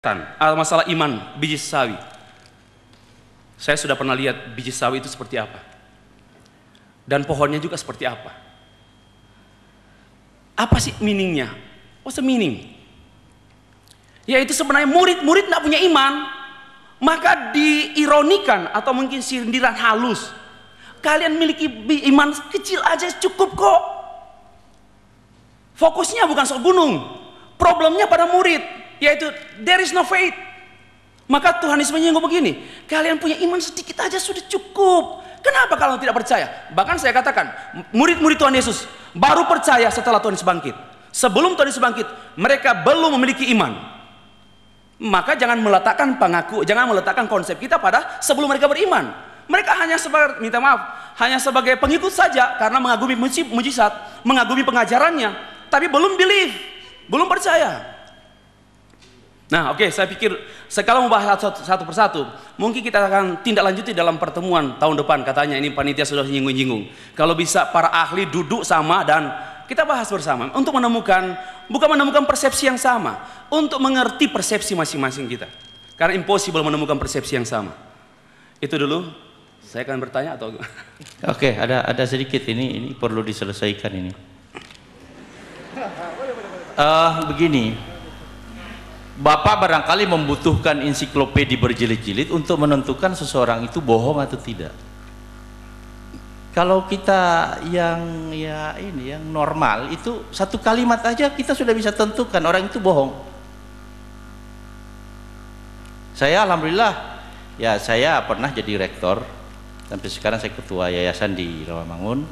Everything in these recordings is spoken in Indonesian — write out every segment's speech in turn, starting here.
Masalah iman biji sawi. Saya sudah pernah lihat biji sawi itu seperti apa, dan pohonnya juga seperti apa. Apa sih meaningnya? What's the meaning? Yaitu sebenarnya murid-murid tidak punya iman, maka diironikan atau mungkin sindiran halus. Kalian miliki iman kecil aja cukup kok. Fokusnya bukan soal gunung, problemnya pada murid, yaitu there is no faith. Maka Tuhan Yesus menyinggung begini, kalian punya iman sedikit aja sudah cukup. Kenapa kalau tidak percaya? Bahkan saya katakan, murid-murid Tuhan Yesus baru percaya setelah Tuhan Yesus bangkit. Sebelum Tuhan Yesus bangkit, mereka belum memiliki iman. Maka jangan meletakkan konsep kita pada sebelum mereka beriman. Mereka hanya sebagai pengikut saja karena mengagumi mujizat, mengagumi pengajarannya, tapi belum believe, belum percaya. Nah, oke, saya pikir kalau mau bahas satu persatu, mungkin kita akan tindak lanjuti dalam pertemuan tahun depan. Katanya ini panitia sudah nyinggung-nyinggung. Kalau bisa para ahli duduk sama dan kita bahas bersama untuk menemukan, bukan menemukan persepsi yang sama, untuk mengerti persepsi masing-masing kita. Karena impossible menemukan persepsi yang sama. Itu dulu. Saya akan bertanya atau? Oke, ada sedikit ini perlu diselesaikan ini. Begini. Bapak barangkali membutuhkan ensiklopedi berjilid-jilid untuk menentukan seseorang itu bohong atau tidak. Kalau kita yang normal itu satu kalimat aja kita sudah bisa tentukan orang itu bohong. Saya alhamdulillah ya, saya pernah jadi rektor, sampai sekarang saya ketua yayasan di Rawamangun.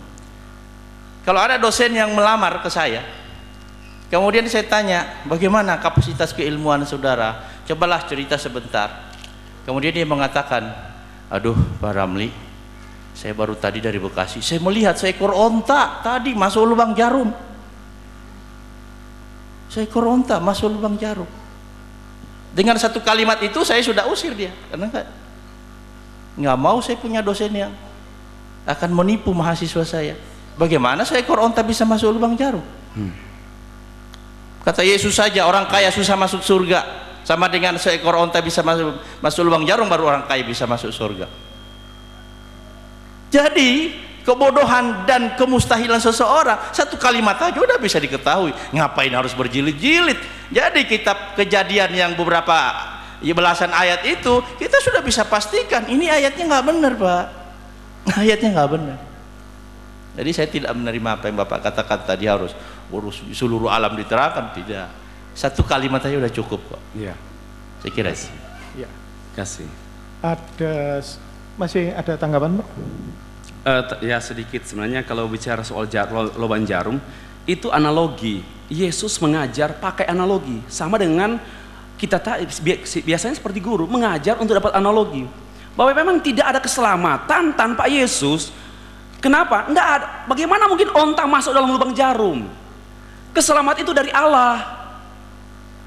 Kalau ada dosen yang melamar ke saya, kemudian saya tanya, bagaimana kapasitas keilmuan saudara? Cobalah cerita sebentar. Kemudian dia mengatakan, aduh Pak Ramli, saya baru tadi dari Bekasi, saya melihat seekor onta tadi masuk lubang jarum. Seekor onta masuk lubang jarum. Dengan satu kalimat itu saya sudah usir dia, karena nggak mau saya punya dosen yang akan menipu mahasiswa saya. Bagaimana seekor onta bisa masuk lubang jarum? Kata Yesus saja orang kaya susah masuk surga, sama dengan seekor onta bisa masuk lubang jarum, baru orang kaya bisa masuk surga. Jadi kebodohan dan kemustahilan seseorang satu kalimat aja udah bisa diketahui. Ngapain harus berjilid-jilid? Jadi kitab Kejadian yang beberapa belasan ayat itu kita sudah bisa pastikan ini ayatnya nggak benar, Pak. Ayatnya nggak benar. Jadi saya tidak menerima apa yang Bapak katakan tadi harus urus seluruh alam diterangkan, tidak. Satu kalimat aja udah cukup kok. Iya. Saya kira. Iya. Kasih. Masih ada tanggapan, Pak? Ya sedikit. Sebenarnya kalau bicara soal lubang jarum itu analogi. Yesus mengajar pakai analogi, sama dengan kita biasanya seperti guru mengajar untuk dapat analogi. Bahwa memang tidak ada keselamatan tanpa Yesus. Kenapa? Enggak ada. Bagaimana mungkin onta masuk dalam lubang jarum? Keselamatan itu dari Allah,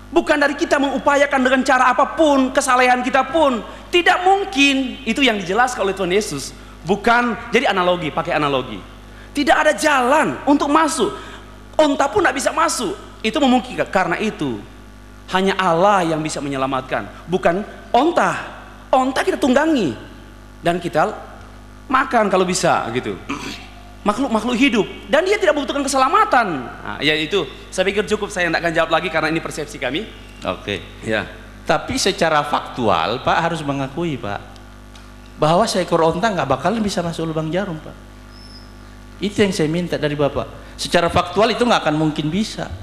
bukan dari kita mengupayakan dengan cara apapun, kesalehan kita pun tidak mungkin. Itu yang dijelaskan oleh Tuhan Yesus. Bukan, jadi analogi, pakai analogi. Tidak ada jalan untuk masuk. Onta pun tidak bisa masuk. Itu memungkinkan. Karena itu hanya Allah yang bisa menyelamatkan, bukan onta. Onta kita tunggangi dan kita makan kalau bisa gitu. Makhluk hidup dan dia tidak membutuhkan keselamatan. Nah, ya itu saya pikir cukup, saya tidak akan jawab lagi karena ini persepsi kami. Oke. Ya. Tapi secara faktual Pak harus mengakui, Pak, bahwa seekor onta nggak bakal bisa masuk lubang jarum, Pak. Itu yang saya minta dari Bapak. Secara faktual itu nggak akan mungkin bisa.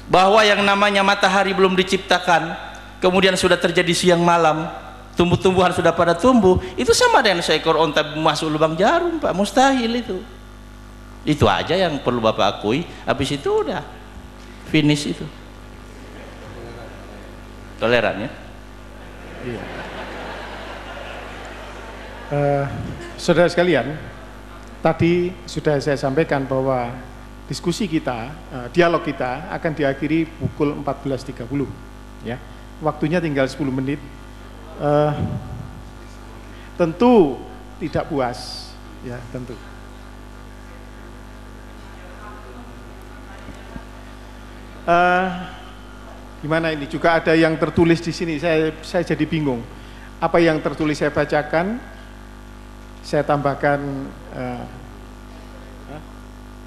Bahwa yang namanya matahari belum diciptakan, kemudian sudah terjadi siang malam, tumbuh-tumbuhan sudah pada tumbuh, itu sama dengan seekor onta masuk lubang jarum, Pak. Mustahil itu. Itu aja yang perlu Bapak akui. Habis itu udah finish itu. Toleran ya? Iya. Saudara sekalian, tadi sudah saya sampaikan bahwa diskusi kita, dialog kita akan diakhiri pukul 14.30 ya. Waktunya tinggal 10 menit. Tentu tidak puas ya, tentu. Gimana ini? Juga ada yang tertulis di sini. Saya jadi bingung. Apa yang tertulis saya bacakan, saya tambahkan.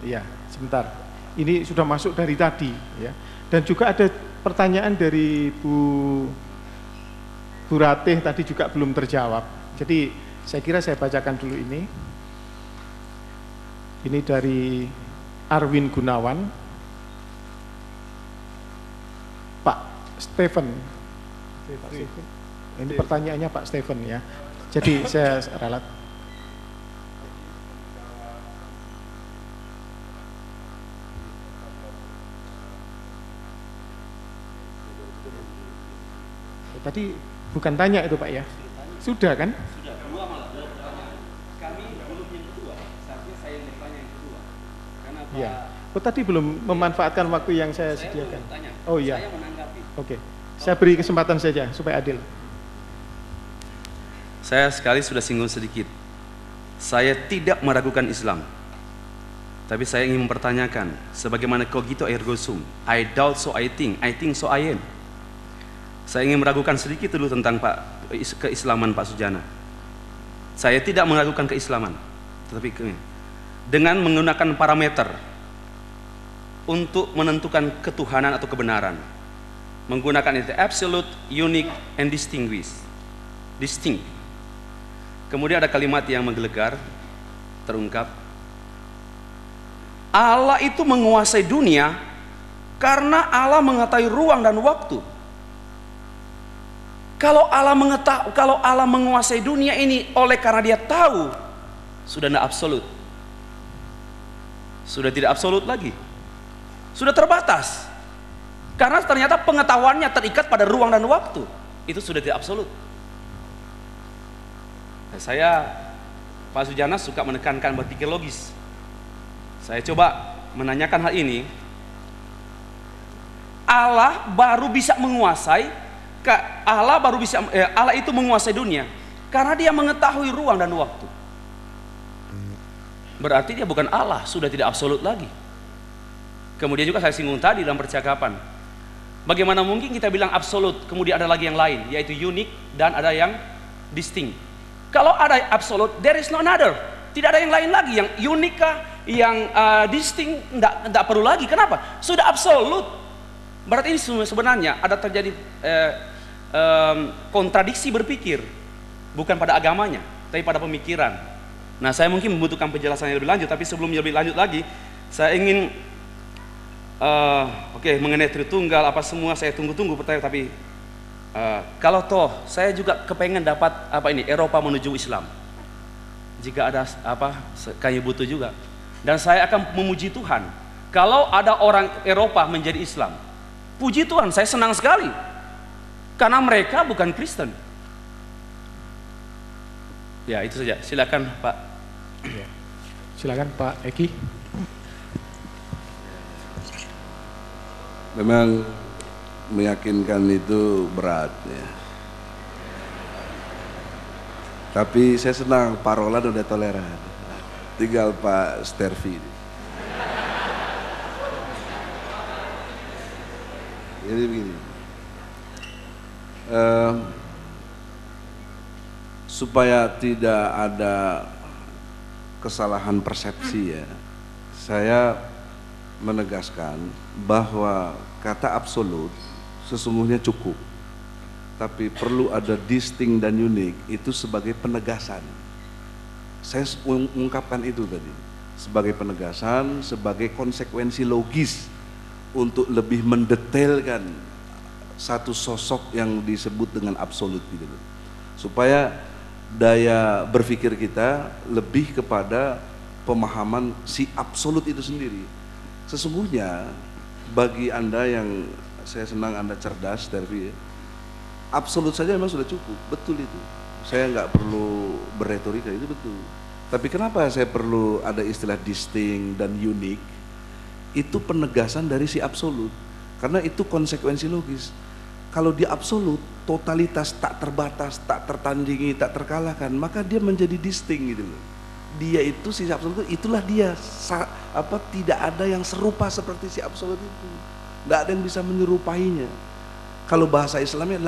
Iya, sebentar. Ini sudah masuk dari tadi, ya. Dan juga ada pertanyaan dari Bu Ratih tadi juga belum terjawab. Jadi saya kira saya bacakan dulu ini. Ini dari Arwin Gunawan. Pak Stephen. Ini pertanyaannya Pak Stephen, ya. Jadi saya ralat. Tadi bukan tanya itu Pak, ya? Sudah kan? Sudah, dua pertanyaan. Kami belum yang kedua, seharusnya saya yang bertanya yang kedua. Karena Pak, Ya. Oh, tadi belum memanfaatkan waktu yang saya sediakan. bertanya, Oh iya. saya menanggapi. Oke. Saya beri kesempatan saja supaya adil. Saya sekali sudah singgung sedikit. Saya tidak meragukan Islam. Tapi saya ingin mempertanyakan, sebagaimana cogito ergo sum, I doubt so I think so I am. Saya ingin meragukan sedikit dulu tentang keislaman Pak Sujana. Saya tidak meragukan keislaman, tetapi dengan menggunakan parameter untuk menentukan ketuhanan atau kebenaran, menggunakan itu absolute, unique, and distinct. Kemudian ada kalimat yang menggelegar, terungkap, Allah itu menguasai dunia karena Allah mengetahui ruang dan waktu. Kalau Allah menguasai dunia ini oleh karena dia tahu, sudah tidak absolut. Sudah tidak absolut lagi. Sudah terbatas. Karena ternyata pengetahuannya terikat pada ruang dan waktu. Itu sudah tidak absolut. Saya, Pak Sujana, suka menekankan berpikir logis. Saya coba menanyakan hal ini. Allah baru bisa menguasai, Allah itu menguasai dunia karena dia mengetahui ruang dan waktu. Berarti dia bukan Allah, sudah tidak absolut lagi. Kemudian juga saya singgung tadi dalam percakapan, bagaimana mungkin kita bilang absolut, kemudian ada lagi yang lain, yaitu unik dan ada yang distinct. Kalau ada absolut, there is no another. Tidak ada yang lain lagi, yang unik kah, yang distinct, tidak perlu lagi. Kenapa? Sudah absolut. Berarti ini sebenarnya ada terjadi kontradiksi berpikir, bukan pada agamanya, tapi pada pemikiran. Nah, saya mungkin membutuhkan penjelasan yang lebih lanjut, tapi sebelum lebih lanjut lagi, saya ingin mengenai Tritunggal apa semua saya tunggu-tunggu pertanyaan, tapi kalau toh saya juga kepengen dapat Eropa menuju Islam. Jika ada kami butuh juga, dan saya akan memuji Tuhan kalau ada orang Eropa menjadi Islam. Puji Tuhan, saya senang sekali. Karena mereka bukan Kristen. Ya, itu saja. Silakan Pak. Ya. Silakan Pak Eki. Memang meyakinkan itu berat, ya. Tapi saya senang Pak Roland udah toleran. Tinggal Pak Stervi. Jadi begini. Supaya tidak ada kesalahan persepsi, ya, saya menegaskan bahwa kata absolut sesungguhnya cukup, tapi perlu ada distinct dan unik itu sebagai penegasan. Saya mengungkapkan itu tadi sebagai penegasan, sebagai konsekuensi logis untuk lebih mendetailkan satu sosok yang disebut dengan absolut gitu loh. Supaya daya berpikir kita lebih kepada pemahaman si absolut itu sendiri. Sesungguhnya bagi Anda yang saya senang Anda cerdas, Tervi, absolut saja memang sudah cukup, betul itu. Saya nggak perlu berretorika, itu betul. Tapi kenapa saya perlu ada istilah distinct dan unik? Itu penegasan dari si absolut. Karena itu konsekuensi logis. Kalau dia absolut, totalitas, tak terbatas, tak tertandingi, tak terkalahkan, maka dia menjadi distinct gitu loh. Dia itu si absolut, itulah dia. Tidak ada yang serupa seperti si absolut itu. Nggak ada yang bisa menyerupainya. Kalau bahasa Islamnya